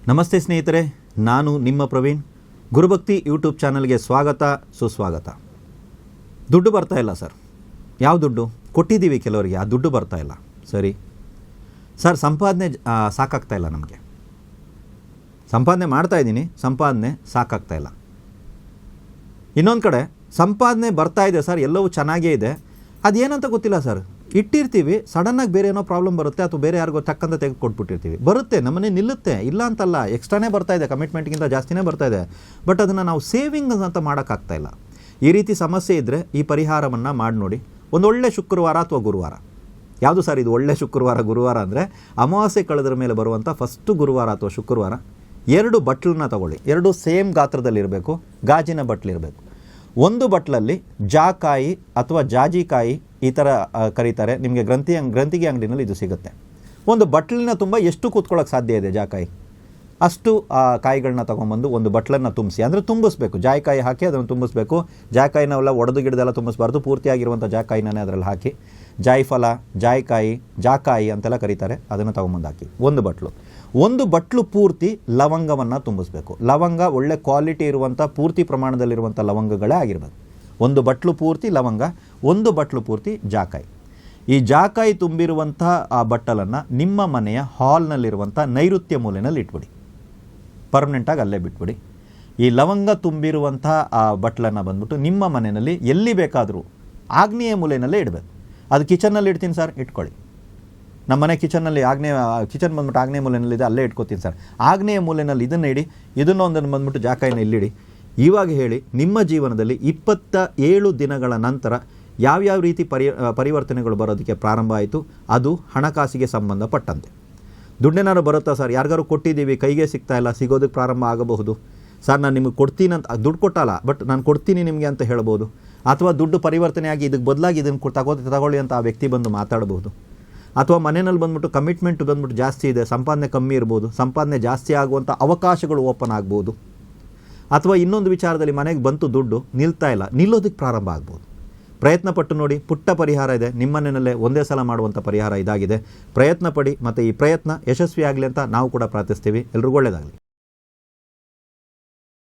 ನಮಸ್ತೆ ಸ್ನೇಹಿತರೆ, ನಾನು ನಿಮ್ಮ ಪ್ರವೀಣ್. ಗುರುಭಕ್ತಿ ಯೂಟ್ಯೂಬ್ ಚಾನಲ್ಗೆ ಸ್ವಾಗತ, ಸುಸ್ವಾಗತ. ದುಡ್ಡು ಬರ್ತಾ ಇಲ್ಲ ಸರ್. ಯಾವ ದುಡ್ಡು ಕೊಟ್ಟಿದ್ದೀವಿ ಕೆಲವರಿಗೆ, ಆ ದುಡ್ಡು ಬರ್ತಾ ಇಲ್ಲ. ಸರಿ ಸರ್, ಸಂಪಾದನೆ ಸಾಕಾಗ್ತಾ ಇಲ್ಲ. ನಮಗೆ ಸಂಪಾದನೆ ಮಾಡ್ತಾಯಿದ್ದೀನಿ, ಸಂಪಾದನೆ ಸಾಕಾಗ್ತಾ ಇಲ್ಲ. ಇನ್ನೊಂದು ಕಡೆ ಸಂಪಾದನೆ ಬರ್ತಾ ಇದೆ ಸರ್, ಎಲ್ಲವೂ ಚೆನ್ನಾಗೇ ಇದೆ, ಅದೇನಂತ ಗೊತ್ತಿಲ್ಲ ಸರ್. ಇಟ್ಟಿರ್ತೀವಿ, ಸಡನ್ನಾಗಿ ಬೇರೆ ಏನೋ ಪ್ರಾಬ್ಲಮ್ ಬರುತ್ತೆ, ಅಥವಾ ಬೇರೆ ಯಾರಿಗೋ ಟಕ್ಕಂತ ತೆಗೆದುಕೊಟ್ಬಿಟ್ಟಿರ್ತೀವಿ. ಬರುತ್ತೆ, ನಮ್ಮನೆ ನಿಲ್ಲುತ್ತೆ, ಇಲ್ಲ ಅಂತಲ್ಲ, ಎಕ್ಸ್ಟ್ರಾನೇ ಬರ್ತಾ ಇದೆ, ಕಮಿಟ್ಮೆಂಟ್ಗಿಂತ ಜಾಸ್ತಿನೇ ಬರ್ತಾ ಇದೆ. ಬಟ್ ಅದನ್ನು ನಾವು ಸೇವಿಂಗ್ ಅಂತ ಮಾಡೋಕ್ಕಾಗ್ತಾ ಇಲ್ಲ. ಈ ರೀತಿ ಸಮಸ್ಯೆ ಇದ್ದರೆ ಈ ಪರಿಹಾರವನ್ನು ಮಾಡಿ ನೋಡಿ. ಒಂದು ಒಳ್ಳೆ ಶುಕ್ರವಾರ ಅಥವಾ ಗುರುವಾರ. ಯಾವುದು ಸರ್ ಇದು ಒಳ್ಳೆ ಶುಕ್ರವಾರ ಗುರುವಾರ ಅಂದರೆ? ಅಮಾವಾಸ್ಯೆ ಕಳೆದ್ರ ಮೇಲೆ ಬರುವಂಥ ಫಸ್ಟು ಗುರುವಾರ ಅಥವಾ ಶುಕ್ರವಾರ. 2 ಬಟ್ಲನ್ನ ತಗೊಳ್ಳಿ. 2 ಸೇಮ್ ಗಾತ್ರದಲ್ಲಿರಬೇಕು, ಗಾಜಿನ ಬಟ್ಲಿರಬೇಕು. ಒಂದು ಬಟ್ಲಲ್ಲಿ ಜಾಕಾಯಿ ಅಥವಾ ಜಾಜಿಕಾಯಿ ಈ ಥರ ಕರೀತಾರೆ, ನಿಮಗೆ ಗ್ರಂಥಿಗೆ ಅಂಗಡಿನಲ್ಲಿ ಇದು ಸಿಗುತ್ತೆ. ಒಂದು ಬಟ್ಲಿನ ತುಂಬ ಎಷ್ಟು ಕೂತ್ಕೊಳ್ಳೋಕೆ ಸಾಧ್ಯ ಇದೆ ಜಾಕಾಯಿ, ಅಷ್ಟು ಕಾಯಿಗಳನ್ನ ತೊಗೊಂಬಂದು ಒಂದು ಬಟ್ಲನ್ನು ತುಂಬಿಸಿ, ಅಂದರೆ ತುಂಬಿಸ್ಬೇಕು. ಜಾಯಿಕಾಯಿ ಹಾಕಿ ಅದನ್ನು ತುಂಬಿಸ್ಬೇಕು. ಜಾಯಿಕಾಯಿನೆಲ್ಲ ಒಡೆದು ಗಿಡದೆಲ್ಲ ತುಂಬಿಸ್ಬಾರ್ದು, ಪೂರ್ತಿಯಾಗಿರುವಂಥ ಜಾಕಾಯಿನೇ ಅದರಲ್ಲಿ ಹಾಕಿ, ಜಾಯಿಫಲ, ಜಾಯಿಕಾಯಿ, ಜಾಕಾಯಿ ಅಂತೆಲ್ಲ ಕರೀತಾರೆ, ಅದನ್ನು ತೊಗೊಂಬಂದು ಹಾಕಿ. ಒಂದು ಬಟ್ಲು ಪೂರ್ತಿ ಲವಂಗವನ್ನು ತುಂಬಿಸ್ಬೇಕು. ಲವಂಗ ಒಳ್ಳೆ ಕ್ವಾಲಿಟಿ ಇರುವಂಥ ಪೂರ್ತಿ ಪ್ರಮಾಣದಲ್ಲಿರುವಂಥ ಲವಂಗಗಳೇ ಆಗಿರಬೇಕು. ಒಂದು ಬಟ್ಲು ಪೂರ್ತಿ ಲವಂಗ, ಒಂದು ಬಟ್ಲು ಪೂರ್ತಿ ಜಾಕಾಯಿ. ಈ ಜಾಕಾಯಿ ತುಂಬಿರುವಂಥ ಆ ಬಟ್ಟಲನ್ನು ನಿಮ್ಮ ಮನೆಯ ಹಾಲ್ನಲ್ಲಿರುವಂಥ ನೈಋತ್ಯ ಮೂಲೆಯಲ್ಲಿ ಇಟ್ಬಿಡಿ. ಪರ್ಮನೆಂಟಾಗಿ ಅಲ್ಲೇ ಬಿಟ್ಬಿಡಿ. ಈ ಲವಂಗ ತುಂಬಿರುವಂಥ ಆ ಬಟ್ಲನ್ನು ಬಂದ್ಬಿಟ್ಟು ನಿಮ್ಮ ಮನೆಯಲ್ಲಿ ಎಲ್ಲಿ ಬೇಕಾದರೂ ಆಗ್ನೇಯ ಮೂಲೆಯಲ್ಲೇ ಇಡಬೇಕು. ಅದು ಕಿಚನ್ನಲ್ಲಿ ಇಡ್ತೀನಿ ಸರ್, ಇಟ್ಕೊಳ್ಳಿ. ನಮ್ಮ ಮನೆ ಕಿಚನ್ನಲ್ಲಿ ಕಿಚನ್ ಬಂದ್ಬಿಟ್ಟು ಆಗ್ನೇಯ ಮೂಲೆಯಲ್ಲಿದೆ, ಅಲ್ಲೇ ಇಟ್ಕೋತೀನಿ ಸರ್. ಆಗ್ನೇಯ ಮೂಲೆಯಲ್ಲಿ ಇದನ್ನು ಇಡಿ, ಇದನ್ನೊಂದನ್ನು ಬಂದ್ಬಿಟ್ಟು ಜಾಕಾಯಿನ ಇಲ್ಲಿಡಿ. ಇವಾಗ ಹೇಳಿ, ನಿಮ್ಮ ಜೀವನದಲ್ಲಿ 27 ದಿನಗಳ ನಂತರ ಯಾವ್ಯಾವ ರೀತಿ ಪರಿವರ್ತನೆಗಳು ಬರೋದಕ್ಕೆ ಪ್ರಾರಂಭ ಆಯಿತು, ಅದು ಹಣಕಾಸಿಗೆ ಸಂಬಂಧಪಟ್ಟಂತೆ. ದುಡ್ಡೇನಾದ್ರು ಬರುತ್ತಾ ಸರ್? ಯಾರಿಗಾರು ಕೊಟ್ಟಿದ್ದೀವಿ, ಕೈಗೆ ಸಿಗ್ತಾ ಇಲ್ಲ, ಸಿಗೋದಕ್ಕೆ ಪ್ರಾರಂಭ ಆಗಬಹುದು. ಸರ್ ನಾನು ನಿಮಗೆ ಕೊಡ್ತೀನಿ ಅಂತ, ದುಡ್ಡು ಕೊಟ್ಟಲ್ಲ ಬಟ್ ನಾನು ಕೊಡ್ತೀನಿ ನಿಮಗೆ ಅಂತ ಹೇಳ್ಬೋದು. ಅಥವಾ ದುಡ್ಡು ಪರಿವರ್ತನೆಯಾಗಿ ಇದಕ್ಕೆ ಬದಲಾಗಿ ಇದನ್ನು ತಗೊಳ್ಳಿ ಅಂತ ಆ ವ್ಯಕ್ತಿ ಬಂದು ಮಾತಾಡಬಹುದು. ಅಥವಾ ಮನೆಯಲ್ಲಿ ಬಂದ್ಬಿಟ್ಟು ಕಮಿಟ್ಮೆಂಟ್ ಬಂದ್ಬಿಟ್ಟು ಜಾಸ್ತಿ ಇದೆ, ಸಂಪಾದನೆ ಕಮ್ಮಿ ಇರ್ಬೋದು, ಸಂಪಾದನೆ ಜಾಸ್ತಿ ಆಗುವಂಥ ಅವಕಾಶಗಳು ಓಪನ್ ಆಗ್ಬೋದು. ಅಥವಾ ಇನ್ನೊಂದು ವಿಚಾರದಲ್ಲಿ ಮನೆಗೆ ಬಂತು ದುಡ್ಡು ನಿಲ್ತಾ ಇಲ್ಲ, ನಿಲ್ಲೋದಕ್ಕೆ ಪ್ರಾರಂಭ ಆಗ್ಬೋದು. ಪ್ರಯತ್ನ ಪಟ್ಟು ನೋಡಿ, ಪುಟ್ಟ ಪರಿಹಾರ ಇದೆ. ನಿಮ್ಮ ಮನೆಯಲ್ಲೇ ಒಂದೇ ಸಲ ಮಾಡುವಂಥ ಪರಿಹಾರ ಇದಾಗಿದೆ. ಪ್ರಯತ್ನ ಪಡಿ, ಮತ್ತು ಈ ಪ್ರಯತ್ನ ಯಶಸ್ವಿಯಾಗಲಿ ಅಂತ ನಾವು ಕೂಡ ಪ್ರಾರ್ಥಿಸ್ತೀವಿ. ಎಲ್ರಿಗೂ ಒಳ್ಳೆಯದಾಗಲಿ.